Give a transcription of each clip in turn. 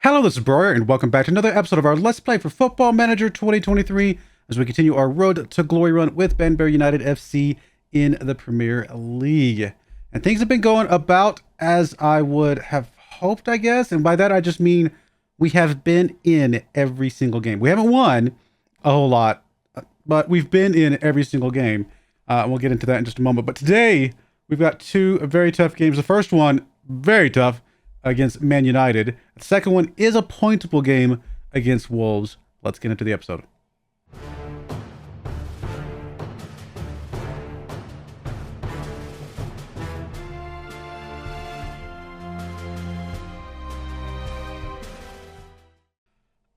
Hello, this is Broyar, and welcome back to another episode of our Let's Play for Football Manager 2023 as we continue our road to glory run with Banbury United F.C. in the Premier League. And things have been going about as I would have hoped, I guess. And by that, I just mean we have been in every single game. We haven't won a whole lot, but we've been in every single game. We'll get into that in just a moment. But today, we've got two very tough games. The first one, very tough, against Man United. The second one is a pointable game against Wolves. Let's get into the episode.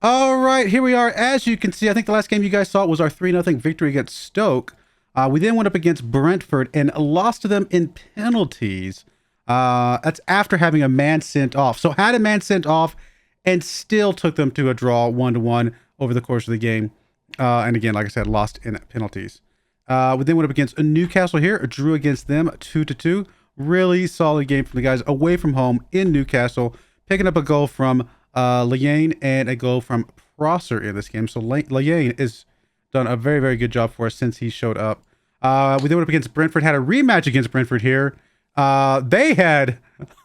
All right, here we are. As you can see, I think the last game you guys saw was our 3-0 victory against Stoke. We then went up against Brentford and lost to them in penalties. That's after having a man sent off. So had a man sent off and still took them to a draw 1-1 over the course of the game. And again, like I said, lost in penalties. We then went up against Newcastle here, a drew against them 2-2. Really solid game from the guys away from home in Newcastle, picking up a goal from Liane and a goal from Prosser in this game. So Liane has done a very, very good job for us since he showed up. We then went up against Brentford, had a rematch against Brentford here. They had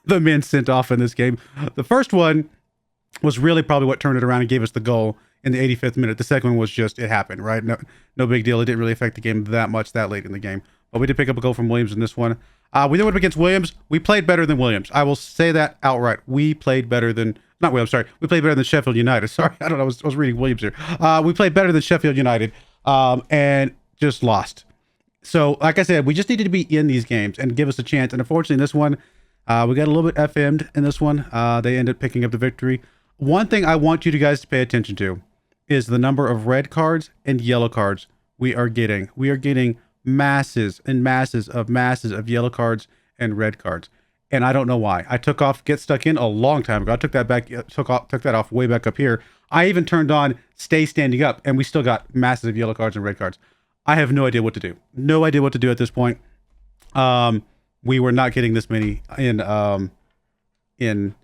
the men sent off in this game. The first one was really probably what turned it around and gave us the goal in the 85th minute. The second one was just, it happened, right? No big deal. It didn't really affect the game that much that late in the game. But we did pick up a goal from Williams in this one. We then went up against Williams. We played better than Williams. I will say that outright. We played better than, not Williams, sorry. We played better than Sheffield United. Sorry, I don't know. I was reading Williams here. We played better than Sheffield United and just lost. So, like I said, we just needed to be in these games and give us a chance. And unfortunately, in this one, we got a little bit FM'd in this one. They ended up picking up the victory. One thing I want you guys to pay attention to is the number of red cards and yellow cards we are getting. We are getting masses and masses of yellow cards and red cards. And I don't know why. I took off Get Stuck In a long time ago. I took that back, took that off way back up here. I even turned on Stay Standing Up, and we still got masses of yellow cards and red cards. I have no idea what to do. No idea what to do at this point. We were not getting this many in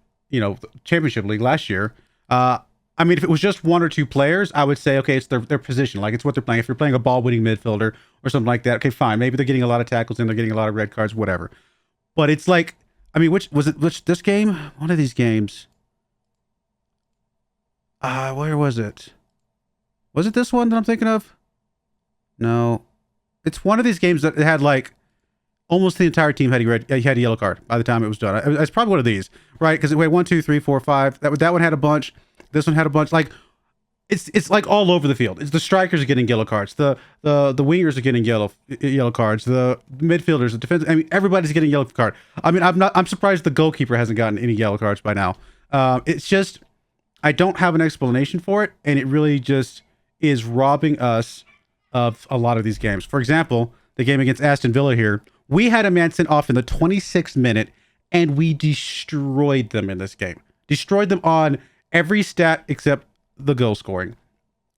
Championship League last year. I mean, if it was just one or two players, I would say, okay, it's their position. Like, it's what they're playing. If you're playing a ball-winning midfielder or something like that, okay, fine. Maybe they're getting a lot of tackles and they're getting a lot of red cards, whatever. But it's like, I mean, which this game? One of these games. Where was it? Was it this one that I'm thinking of? No, it's one of these games that had like almost the entire team had a yellow card by the time it was done. It's probably one of these, right? Because it went 1, 2, 3, 4, 5. That one had a bunch. This one had a bunch. Like it's like all over the field. It's the strikers are getting yellow cards. The wingers are getting yellow cards. The midfielders, the defense. I mean, everybody's getting yellow card. I mean, I'm surprised the goalkeeper hasn't gotten any yellow cards by now. It's just I don't have an explanation for it, and it really just is robbing us of a lot of these games. For example, the game against Aston Villa here, we had a man sent off in the 26th minute, and we destroyed them in this game. Destroyed them on every stat except the goal scoring.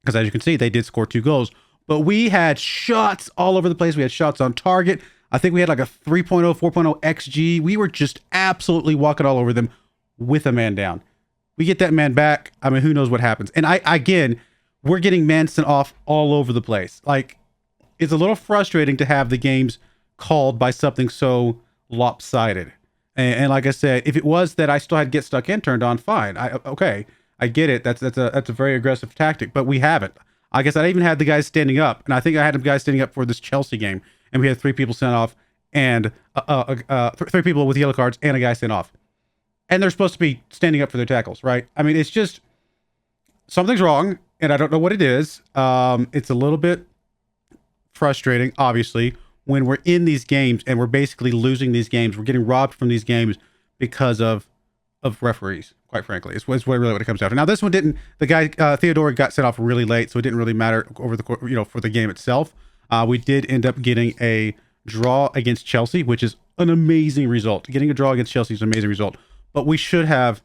Because as you can see, they did score 2 goals. But we had shots all over the place. We had shots on target. I think we had like a 3.0, 4.0 XG. We were just absolutely walking all over them with a man down. We get that man back. I mean, who knows what happens. And again, we're getting man sent off all over the place. Like, it's a little frustrating to have the games called by something so lopsided. And like I said, if it was that I still had Get Stuck In turned on, fine. I get it. That's a very aggressive tactic, but we haven't. I guess I even had the guys standing up, and I think I had the guys standing up for this Chelsea game, and we had 3 people sent off, and 3 people with yellow cards and a guy sent off. And they're supposed to be standing up for their tackles, right? I mean, it's just something's wrong. And I don't know what it is. It's a little bit frustrating, obviously, when we're in these games and we're basically losing these games. We're getting robbed from these games because of referees, quite frankly. It's really what it comes down to. Now, this one didn't. The guy, Theodore, got sent off really late, so it didn't really matter over for the game itself. We did end up getting a draw against Chelsea, which is an amazing result. Getting a draw against Chelsea is an amazing result. But we should have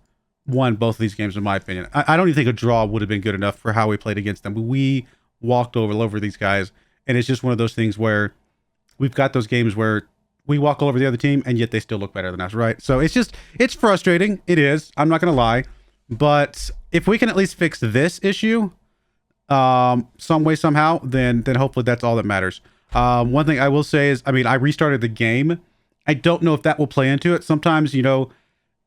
won both of these games, in my opinion. I don't even think a draw would have been good enough for how we played against them. We walked over these guys, and it's just one of those things where we've got those games where we walk all over the other team, and yet they still look better than us, right? So it's frustrating. It is. I'm not going to lie. But if we can at least fix this issue, some way, somehow, then hopefully that's all that matters. One thing I will say is, I mean, I restarted the game. I don't know if that will play into it. Sometimes, you know,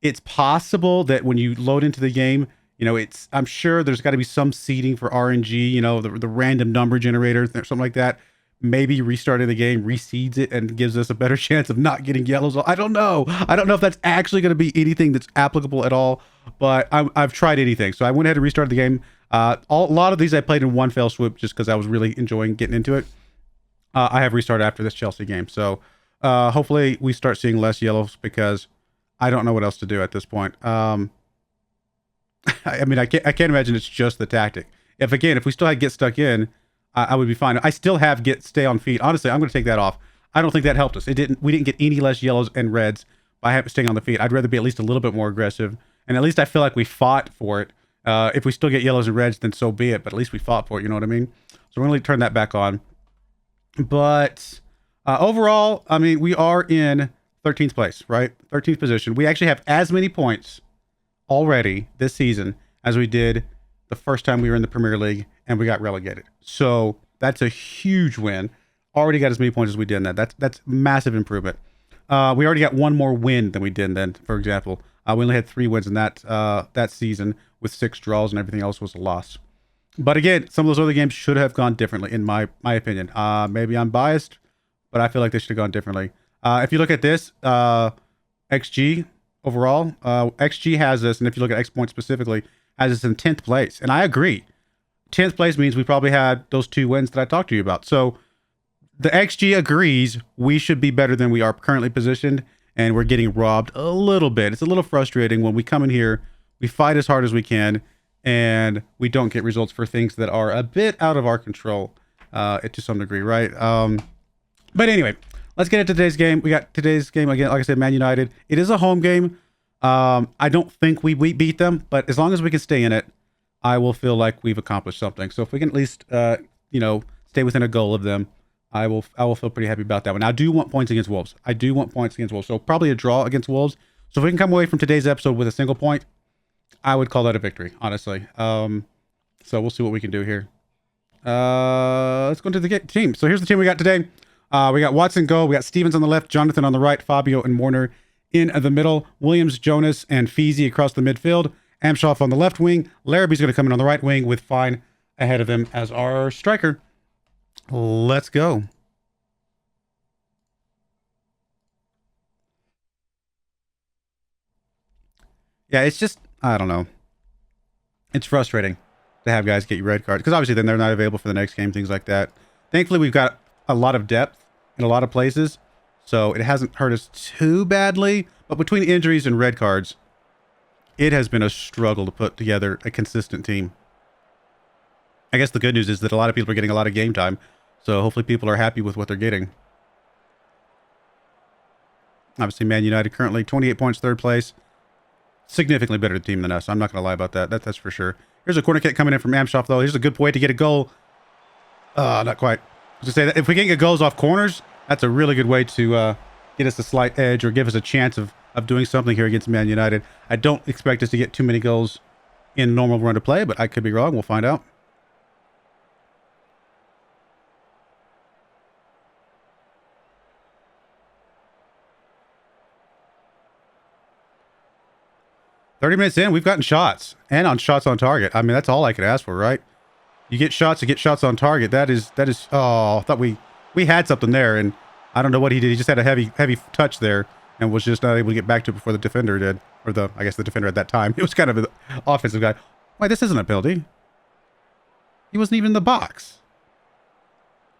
it's possible that when you load into the game, you know, I'm sure there's got to be some seeding for RNG, you know, the random number generator, something like that. Maybe restarting the game reseeds it and gives us a better chance of not getting yellows. I don't know. I don't know if that's actually going to be anything that's applicable at all, but I've tried anything. So I went ahead and restarted the game. A lot of these I played in one fell swoop just because I was really enjoying getting into it. I have restarted after this Chelsea game. So hopefully we start seeing less yellows because I don't know what else to do at this point. I mean, I can't imagine it's just the tactic. If we still had get stuck in, I would be fine. I still have stay on feet. Honestly, I'm going to take that off. I don't think that helped us. We didn't get any less yellows and reds by staying on the feet. I'd rather be at least a little bit more aggressive. And at least I feel like we fought for it. If we still get yellows and reds, then so be it. But at least we fought for it. You know what I mean? So we're going to turn that back on. But overall, I mean, we are in 13th place, right? 13th position. We actually have as many points already this season as we did the first time we were in the Premier League and we got relegated. So that's a huge win. Already got as many points as we did in that. That's massive improvement. We already got one more win than we did then, for example. We only had 3 wins in that season with 6 draws and everything else was a loss. But again, some of those other games should have gone differently, in my opinion. Maybe I'm biased, but I feel like they should have gone differently. If you look at this, XG overall, XG has us, and if you look at X points specifically, has us in 10th place. And I agree. 10th place means we probably had those 2 wins that I talked to you about. So the XG agrees we should be better than we are currently positioned, and we're getting robbed a little bit. It's a little frustrating when we come in here, we fight as hard as we can, and we don't get results for things that are a bit out of our control to some degree, right? But anyway, let's get into today's game. We got today's game again, like I said, Man United. It is a home game. I don't think we beat them, but as long as we can stay in it, I will feel like we've accomplished something. So if we can at least, you know, stay within a goal of them, I will feel pretty happy about that one. I do want points against Wolves. So probably a draw against Wolves. So if we can come away from today's episode with a single point, I would call that a victory, honestly. So we'll see what we can do here. Let's go into the team. So here's the team we got today. We got Watson goal. We got Stevens on the left, Jonathan on the right, Fabio and Warner in the middle, Williams, Jonas, and Feezy across the midfield. Amshoff on the left wing. Larrabee's going to come in on the right wing with Fine ahead of him as our striker. Let's go. Yeah, it's just, I don't know. It's frustrating to have guys get you red cards because obviously then they're not available for the next game, things like that. Thankfully, we've got a lot of depth in a lot of places, so it hasn't hurt us too badly. But between injuries and red cards, it has been a struggle to put together a consistent team. I guess the good news is that a lot of people are getting a lot of game time, so hopefully people are happy with what they're getting. Obviously, Man United currently 28 points, 3rd place. Significantly better team than us. I'm not going to lie about that. That's for sure. Here's a corner kick coming in from Amshoff, though. Here's a good way to get a goal. Not quite. To say that if we can get goals off corners, that's a really good way to get us a slight edge or give us a chance of doing something here against Man United. I don't expect us to get too many goals in normal run of play, but I could be wrong. We'll find out. "30 minutes in, we've gotten shots and on shots on target. I mean, that's all I could ask for, right? You get shots on target. That is. Oh, I thought we had something there, and I don't know what he did. He just had a heavy touch there and was just not able to get back to it before the defender did, or I guess the defender at that time. It was kind of an offensive guy. Wait, this isn't a penalty. He wasn't even in the box.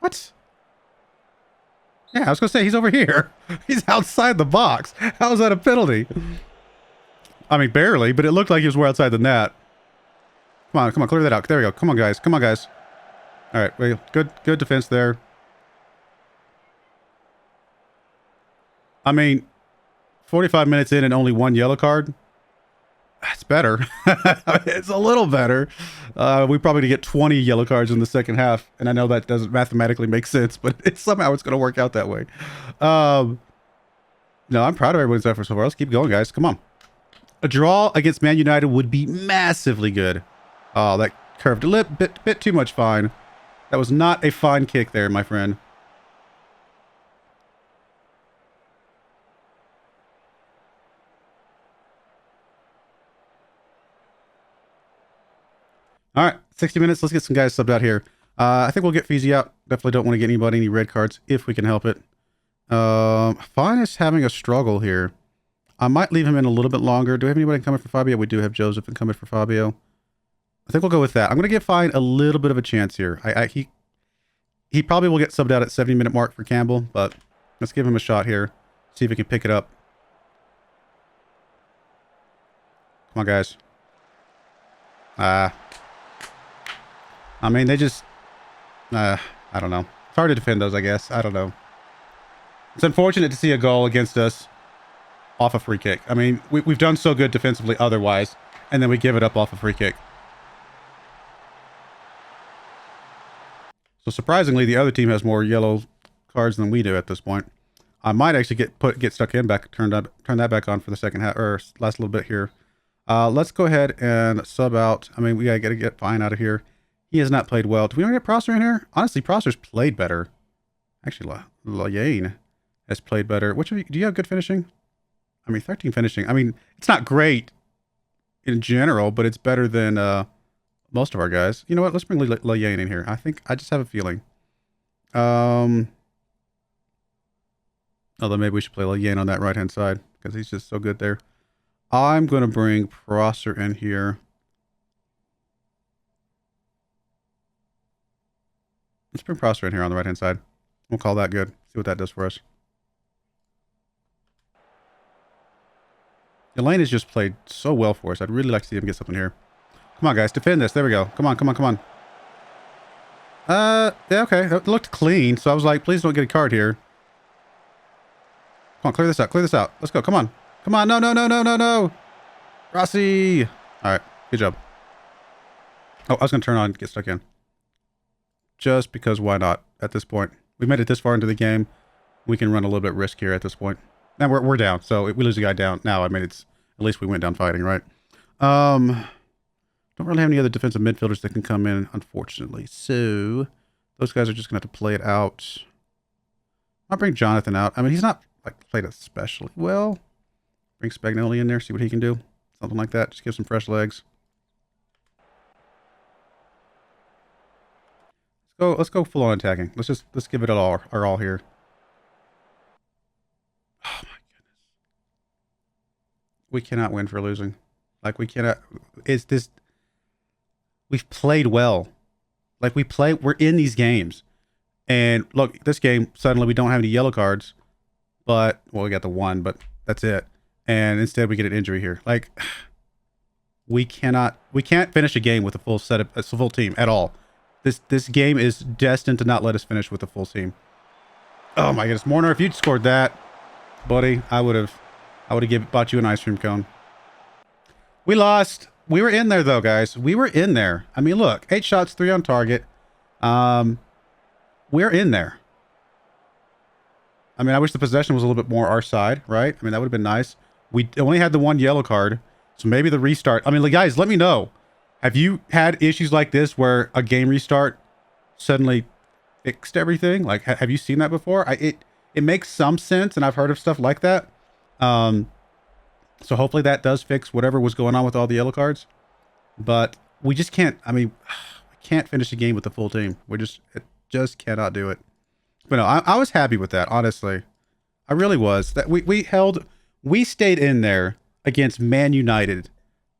What? Yeah, I was gonna say he's over here. He's outside the box. How is that a penalty? I mean, barely, but it looked like he was way outside the net. Come on, clear that out. There we go. Come on, guys. All right, good defense there. I mean, 45 minutes in and only 1 yellow card. That's better. It's a little better. We probably need to get 20 yellow cards in the second half, and I know that doesn't mathematically make sense, but somehow it's going to work out that way. No, I'm proud of everybody's effort so far. Let's keep going, guys. Come on. A draw against Man United would be massively good. Oh, that curved a bit too much fine. That was not a fine kick there, my friend. All right, 60 minutes. Let's get some guys subbed out here. I think we'll get Feezy out. Definitely don't want to get any red cards if we can help it. Fine is having a struggle here. I might leave him in a little bit longer. Do we have anybody coming for Fabio? We do have Joseph and coming for Fabio. I think we'll go with that. I'm going to give Fine a little bit of a chance here. He probably will get subbed out at 70-minute mark for Campbell, but let's give him a shot here. See if we can pick it up. Come on, guys. I mean, they just... I don't know. It's hard to defend those, I guess. I don't know. It's unfortunate to see a goal against us off a free kick. I mean, we've done so good defensively otherwise, and then we give it up off a free kick. So surprisingly, the other team has more yellow cards than we do at this point. I might actually get stuck in back, turn that back on for the second half, or last little bit here. Let's go ahead and sub out. I mean, we gotta get Fine out of here. He has not played well. Do we want to get Prosser in here? Honestly, Prosser's played better. Actually, Layane has played better. Which of you, do you have good finishing? I mean, 13 finishing. I mean, it's not great in general, but it's better than most of our guys. You know what? Let's bring Layane in here. I just have a feeling. Although maybe we should play Layane on that right-hand side because he's just so good there. I'm going to bring Prosser in here. Let's bring Prosser in here on the right-hand side. We'll call that good. See what that does for us. Elaine has just played so well for us. I'd really like to see him get something here. Come on, guys. Defend this. There we go. Come on, come on, come on. Yeah, okay. It looked clean, so I was like, please don't get a card here. Come on, clear this out. Clear this out. Let's go. Come on. Come on. No, no, no, no, no, no. Rossi. All right. Good job. Oh, I was going to turn on and get stuck in. Just because why not at this point? We made it this far into the game. We can run a little bit risk here at this point. Now we're down, so if we lose a guy down now, I mean, it's at least we went down fighting, right? Don't really have any other defensive midfielders that can come in, unfortunately. So those guys are just gonna have to play it out. I'll bring Jonathan out. I mean, he's not like played especially well. Bring Spagnoli in there, see what he can do. Something like that. Just give some fresh legs. Let's go full on attacking. Let's give it our all here. Oh my goodness. We cannot win for losing. Like we cannot. It's this. We've played well. Like we're in these games. And look, this game, suddenly we don't have any yellow cards. But, well, we got the one, but that's it. And instead we get an injury here. Like, we can't finish a game with a full team at all. This game is destined to not let us finish with a full team. Oh my goodness, Morner, if you'd scored that, buddy, I would have bought you an ice cream cone. We lost. We were in there though, guys. We were in there. I mean, look, 8 shots, 3 on target. We're in there. I mean, I wish the possession was a little bit more our side, right? I mean, that would have been nice. We only had the 1 yellow card, so maybe the restart. I mean, like, guys, let me know. Have you had issues like this where a game restart suddenly fixed everything? Like, have you seen that before? It makes some sense, and I've heard of stuff like that. So hopefully that does fix whatever was going on with all the yellow cards. But we just can't. I mean, we can't finish a game with the full team. It just cannot do it. But no, I was happy with that, honestly. I really was. That we stayed in there against Man United,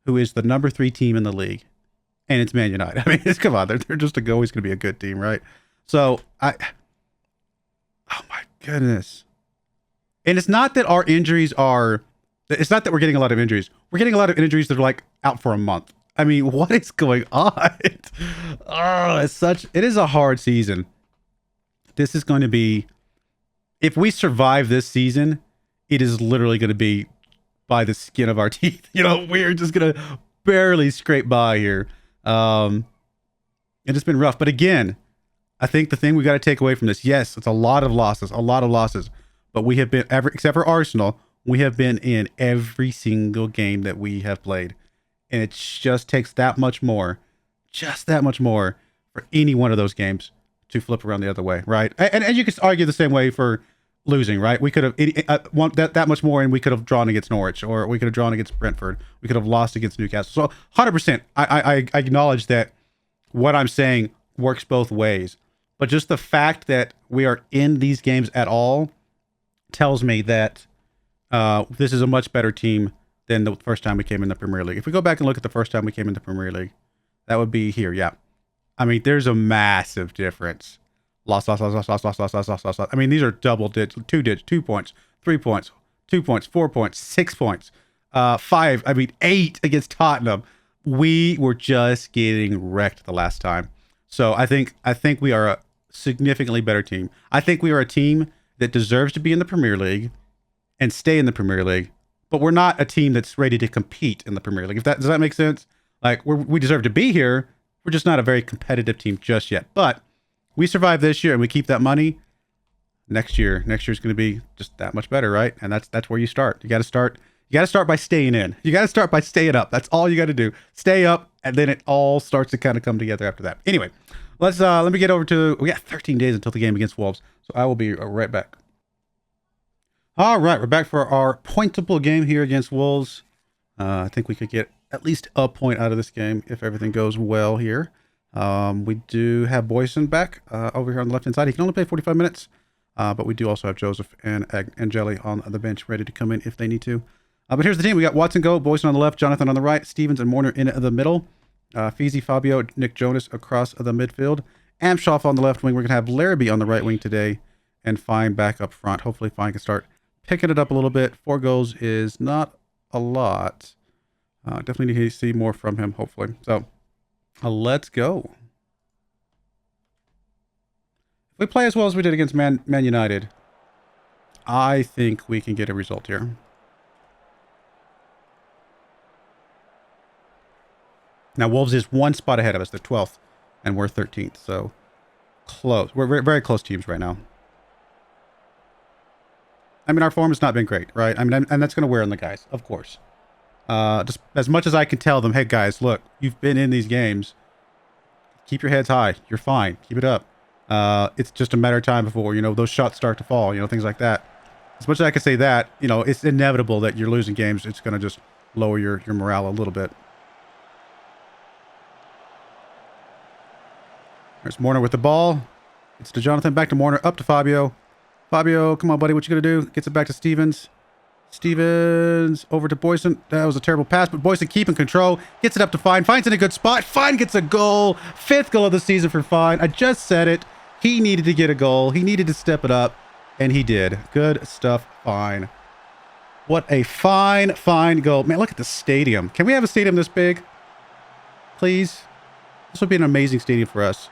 who is the number 3 team in the league. And it's Man United. I mean, come on, they're just always going to be a good team, right? So, oh my goodness. And it's not that our injuries are, it's not that we're getting a lot of injuries. We're getting a lot of injuries that are like out for a month. I mean, what is going on? Oh, it is a hard season. This is going to be, if we survive this season, it is literally going to be by the skin of our teeth. You know, we're just going to barely scrape by here. It's been rough. But again, I think the thing we got to take away from this, yes, it's a lot of losses, but we have been, except for Arsenal, We have been in every single game that we have played. And it just takes that much more, just that much more for any one of those games to flip around the other way, right? And you could argue the same way for losing, right? We could have won that much more, and we could have drawn against Norwich, or we could have drawn against Brentford. We could have lost against Newcastle. So 100%, I acknowledge that what I'm saying works both ways. But just the fact that we are in these games at all tells me that this is a much better team than the first time we came in the Premier League. If we go back and look at the first time we came in the Premier League, that would be here, yeah. I mean, there's a massive difference. Loss. I mean, these are double digits, 2 points, 3 points, 2 points, 4 points, 6 points, 5, 8 against Tottenham. We were just getting wrecked the last time. So I think we are a significantly better team. I think we are a team that deserves to be in the Premier League and stay in the Premier League, but we're not a team that's ready to compete in the Premier League. Does that make sense? Like, we deserve to be here. We're just not a very competitive team just yet. But we survive this year and we keep that money. Next year's going to be just that much better, right? And that's where you start. You got to start by staying in. You got to start by staying up. That's all you got to do. Stay up, and then it all starts to kind of come together after that. Anyway, let me get over to, we got 13 days until the game against Wolves. So I will be right back. All right, we're back for our pointable game here against Wolves. I think we could get at least a point out of this game if everything goes well here. We do have Boyson back over here on the left-hand side. He can only play 45 minutes, but we do also have Joseph and Angeli on the bench ready to come in if they need to. But here's the team. We got Watson go, Boyson on the left, Jonathan on the right, Stevens and Morner in the middle, Feezy, Fabio, Nick Jonas across the midfield, Amshoff on the left wing. We're going to have Larrabee on the right wing today, and Fine back up front. Hopefully Fine can start picking it up a little bit. 4 goals is not a lot. Definitely need to see more from him, hopefully. So, let's go. If we play as well as we did against Man United, I think we can get a result here. Now, Wolves is 1 spot ahead of us. They're 12th, and we're 13th. So, close. We're very, very close teams right now. I mean, our form has not been great, right? I mean, and that's going to wear on the guys, of course. Just as much as I can tell them, hey, guys, look, you've been in these games. Keep your heads high. You're fine. Keep it up. It's just a matter of time before, those shots start to fall, things like that. As much as I can say that, it's inevitable that you're losing games. It's going to just lower your morale a little bit. There's Morner with the ball. It's to Jonathan, back to Morner, up to Fabio. Fabio, come on, buddy. What you going to do? Gets it back to Stevens. Stevens over to Boyson. That was a terrible pass, but Boyson keeping control. Gets it up to Fine. Fine's in a good spot. Fine gets a goal. 5th goal of the season for Fine. I just said it. He needed to get a goal. He needed to step it up, and he did. Good stuff, Fine. What a fine goal. Man, look at the stadium. Can we have a stadium this big? Please? This would be an amazing stadium for us.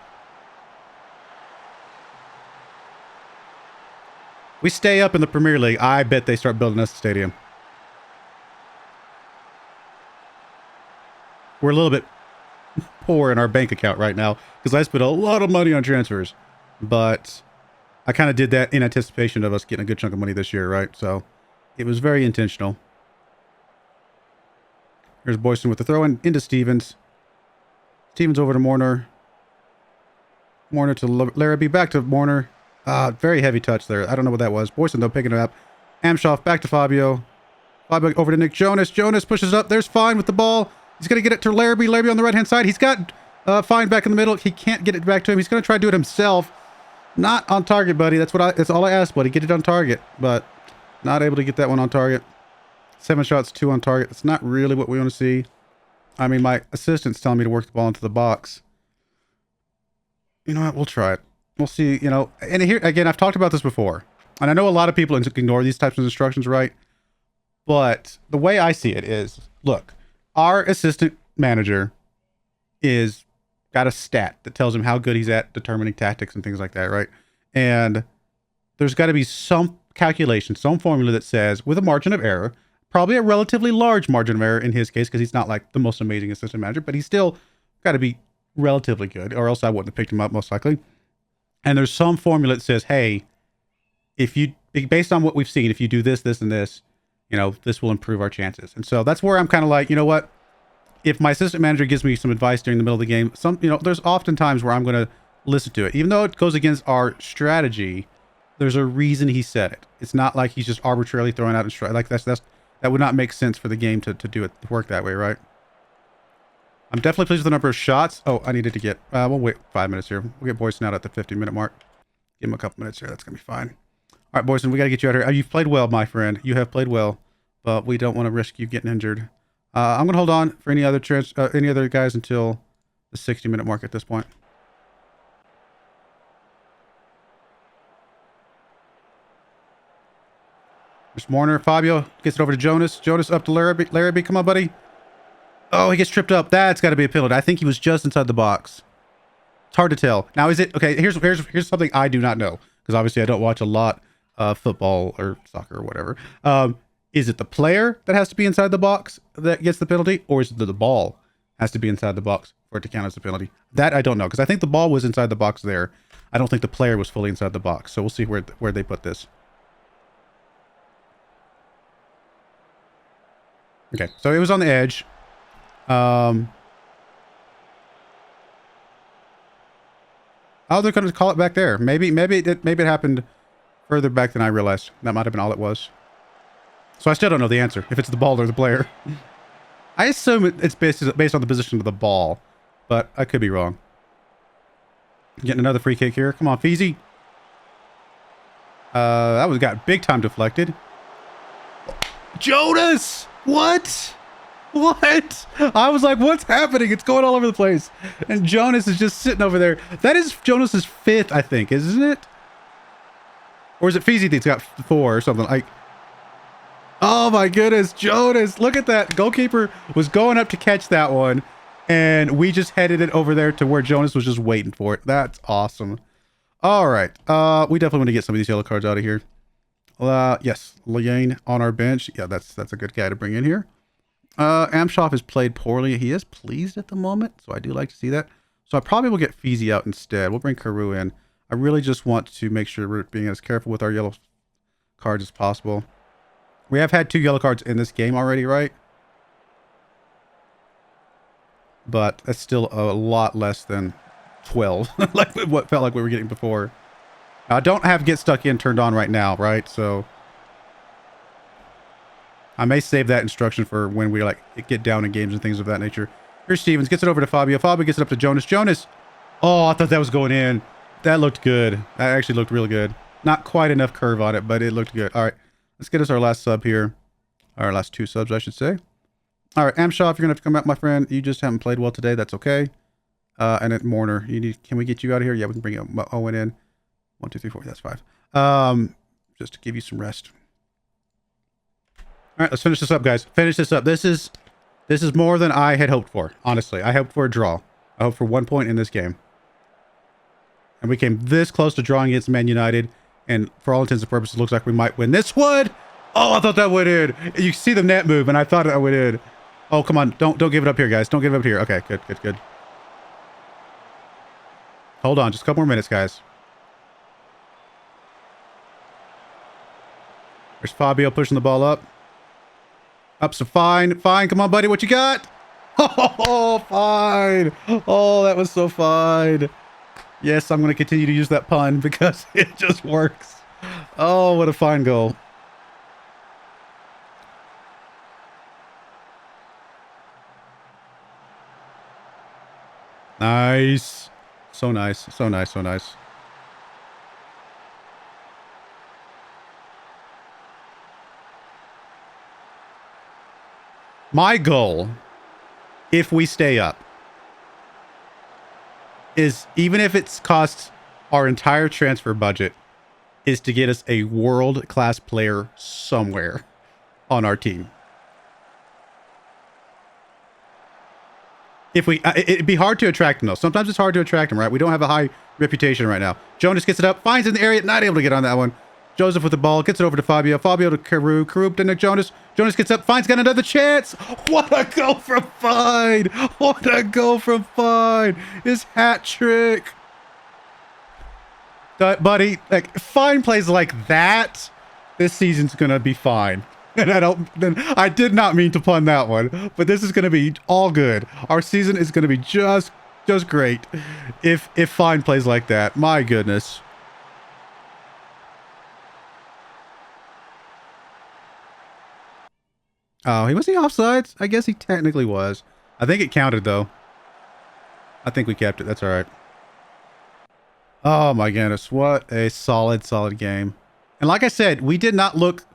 We stay up in the Premier League, I bet they start building us a stadium. We're a little bit poor in our bank account right now because I spent a lot of money on transfers. But I kind of did that in anticipation of us getting a good chunk of money this year, right? So it was very intentional. Here's Boyson with the throw in into Stevens. Stevens over to Morner. Morner to Larrabee, back to Morner. Very heavy touch there. I don't know what that was. Boyson, though, picking it up. Amshoff back to Fabio. Fabio over to Nick Jonas. Jonas pushes up. There's Fine with the ball. He's going to get it to Larrabee. Larrabee on the right-hand side. He's got Fine back in the middle. He can't get it back to him. He's going to try to do it himself. Not on target, buddy. That's all I asked, buddy. Get it on target. But not able to get that one on target. 7 shots, 2 on target. That's not really what we want to see. I mean, my assistant's telling me to work the ball into the box. You know what? We'll try it. We'll see, and here, again, I've talked about this before, and I know a lot of people ignore these types of instructions, right? But the way I see it is, look, our assistant manager is got a stat that tells him how good he's at determining tactics and things like that, right? And there's got to be some calculation, some formula that says, with a margin of error, probably a relatively large margin of error in his case, because he's not like the most amazing assistant manager, but he's still got to be relatively good, or else I wouldn't have picked him up most likely. And there's some formula that says, hey, if you, based on what we've seen, if you do this, this, and this, you know, this will improve our chances. And so that's where I'm kind of like, you know what? If my assistant manager gives me some advice during the middle of the game, there's often times where I'm going to listen to it. Even though it goes against our strategy, there's a reason he said it. It's not like he's just arbitrarily throwing out a like that would not make sense for the game to do it, to work that way, right? I'm definitely pleased with the number of shots. Oh, I needed to get, we'll wait 5 minutes here. We'll get Boyson out at the 50-minute mark. Give him a couple minutes here. That's going to be fine. All right, Boyson, we got to get you out here. You've played well, my friend. You have played well, but we don't want to risk you getting injured. I'm going to hold on for any other guys until the 60-minute mark at this point. There's Marner. Fabio gets it over to Jonas. Jonas up to Larrabee. Larrabee, come on, buddy. Oh, he gets tripped up. That's got to be a penalty. I think he was just inside the box. It's hard to tell. Now, is it... Okay, here's something I do not know, because obviously I don't watch a lot of football or soccer or whatever. Is it the player that has to be inside the box that gets the penalty, or is it the ball has to be inside the box for it to count as a penalty? That I don't know, because I think the ball was inside the box there. I don't think the player was fully inside the box, so we'll see where they put this. Okay, so it was on the edge. Oh, they're going to call it back there. Maybe it happened further back than I realized. That might have been all it was. So I still don't know the answer, if it's the ball or the player. I assume it's based on the position of the ball, but I could be wrong. Getting another free kick here. Come on, Feezy. That was got big time deflected. Jonas! What? What? I was like, what's happening? It's going all over the place. And Jonas is just sitting over there. That is Jonas's 5th, I think, isn't it? Or is it Feezy that's got 4 or something? Like, oh my goodness, Jonas, look at that. Goalkeeper was going up to catch that one, and we just headed it over there to where Jonas was just waiting for it. That's awesome. All right. We definitely want to get some of these yellow cards out of here. Yes, Liane on our bench. Yeah, that's a good guy to bring in here. Amshoff has played poorly. He is pleased at the moment, so I do like to see that. So I probably will get Feezy out instead. We'll bring Carew in. I really just want to make sure we're being as careful with our yellow cards as possible. We have had 2 yellow cards in this game already, right? But that's still a lot less than 12, like what felt like we were getting before. I don't have Get Stuck In turned on right now, right? So I may save that instruction for when we like get down in games and things of that nature. Here's Stevens, gets it over to Fabio. Fabio gets it up to Jonas. Jonas! Oh, I thought that was going in. That looked good. That actually looked really good. Not quite enough curve on it, but it looked good. All right, let's get us our last sub here. Our last 2 subs, I should say. All right, Amshaw, if you're gonna have to come out, my friend. You just haven't played well today. That's okay. And at Marner, can we get you out of here? Yeah, we can bring Owen in. 1, 2, 3, 4. That's 5. Just to give you some rest. All right, let's finish this up, guys. Finish this up. This is more than I had hoped for. Honestly, I hoped for a draw. I hoped for 1 point in this game, and we came this close to drawing against Man United. And for all intents and purposes, it looks like we might win this one. Oh, I thought that went in. You see the net move, and I thought that went in. Oh, come on. Don't give it up here, guys. Don't give it up here. Okay, good. Hold on. Just a couple more minutes, guys. There's Fabio pushing the ball up. Up, so fine. Come on, buddy. What you got? Oh, fine. Oh, that was so fine. Yes, I'm going to continue to use that pun because it just works. Oh, what a fine goal. Nice. So nice. My goal, if we stay up, is, even if it's costs our entire transfer budget, is to get us a world-class player somewhere on our team. If we, it'd be hard to attract them though. Sometimes it's hard to attract them, right? We don't have a high reputation right now. Jonas gets it up, finds in the area, not able to get on that one. Joseph with the ball, gets it over to Fabio. Fabio to Carew. Carew to Nick Jonas. Jonas gets up, finds, got another chance. What a goal from Fine. What a goal from Fine. His hat trick. Buddy, like, Fine plays like that, this season's gonna be fine. And I did not mean to pun that one, but this is going to be all good. Our season is going to be just great if Fine plays like that. My goodness. Oh, was he offsides? I guess he technically was. I think it counted though. I think we kept it. That's all right. Oh my goodness. What a solid game. And like I said, we did not look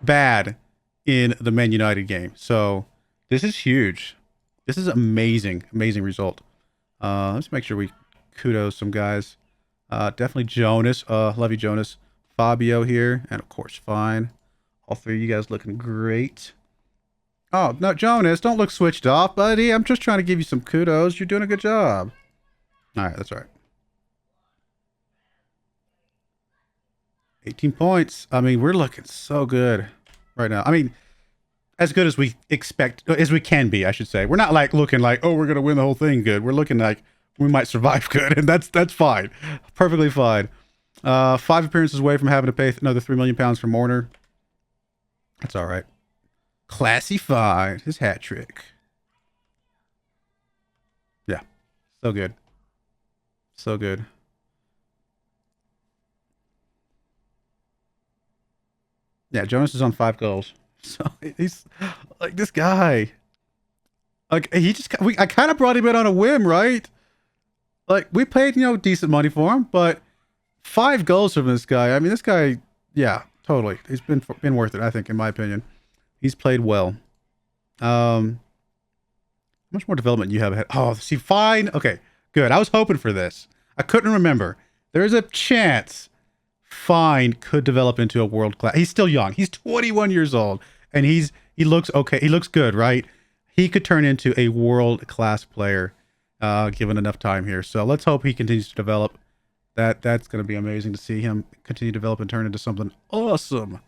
bad in the Man United game. So this is huge. This is amazing result. Let's make sure we kudos some guys. Definitely Jonas. Love you, Jonas. Fabio here. And of course, Fine. All three of you guys looking great. Oh, no, Jonas, don't look switched off, buddy. I'm just trying to give you some kudos. You're doing a good job. All right, that's all right. 18 points. I mean, we're looking so good right now. I mean, as good as we expect, as we can be, I should say. We're not like looking like, oh, we're going to win the whole thing good. We're looking like we might survive good, and that's fine. Perfectly fine. 5 appearances away from having to pay another £3 million for Morner. That's all right. Classified. His hat trick. Yeah. So good. So good. Yeah, Jonas is on 5 goals. So he's like this guy. Like he just, I kind of brought him in on a whim, right? Like we paid, decent money for him, but 5 goals from this guy. I mean, this guy, yeah, totally. He's been worth it, I think, in my opinion. He's played well. How much more development you have ahead? Oh, see, Fine. Okay, good. I was hoping for this. I couldn't remember. There's a chance Fine could develop into a world class. He's still young. He's 21 years old, and he looks okay. He looks good, right? He could turn into a world class player, given enough time here. So let's hope he continues to develop. That's going to be amazing to see him continue to develop and turn into something awesome.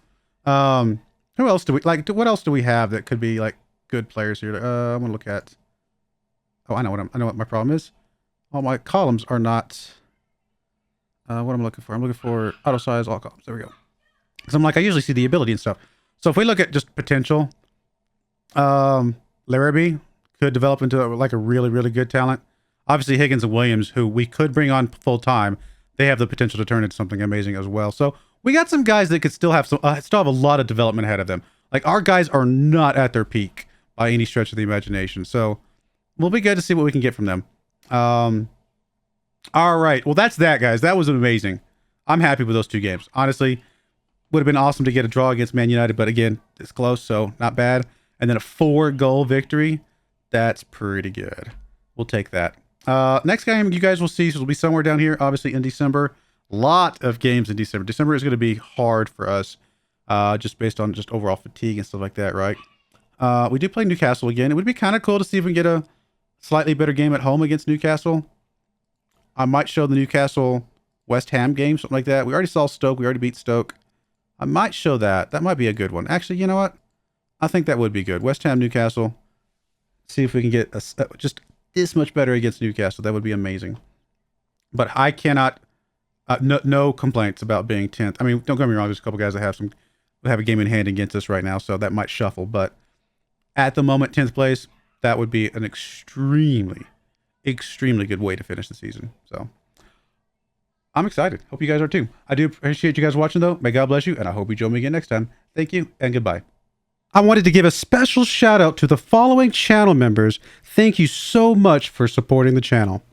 Who else do we like? What else do we have that could be like good players here? I'm gonna look at. Oh, I know what my problem is. All my columns are not. What I'm looking for? I'm looking for auto size all columns. There we go. Because I'm like I usually see the ability and stuff. So if we look at just potential, Larrabee could develop into like a really good talent. Obviously Higgins and Williams, who we could bring on full time, they have the potential to turn into something amazing as well. So we got some guys that could still have still have a lot of development ahead of them. Like our guys are not at their peak by any stretch of the imagination. So we'll be good to see what we can get from them. All right. Well, that's that, guys. That was amazing. I'm happy with those 2 games. Honestly, would have been awesome to get a draw against Man United, but again, it's close, so not bad. And then a 4-goal victory. That's pretty good. We'll take that. Next game you guys will see will be somewhere down here, obviously in December. Lot of games in December. December is going to be hard for us, just based on just overall fatigue and stuff like that, right? We do play Newcastle again. It would be kind of cool to see if we can get a slightly better game at home against Newcastle. I might show the Newcastle West Ham game, something like that. We already saw Stoke. We already beat Stoke. I might show that. That might be a good one. Actually, you know what? I think that would be good. West Ham, Newcastle. See if we can get just this much better against Newcastle. That would be amazing. But I cannot... no complaints about being 10th. I mean, don't get me wrong. There's a couple guys that have a game in hand against us right now, so that might shuffle. But at the moment, 10th place, that would be an extremely good way to finish the season. So I'm excited. Hope you guys are too. I do appreciate you guys watching, though. May God bless you, and I hope you join me again next time. Thank you, and goodbye. I wanted to give a special shout out to the following channel members. Thank you so much for supporting the channel.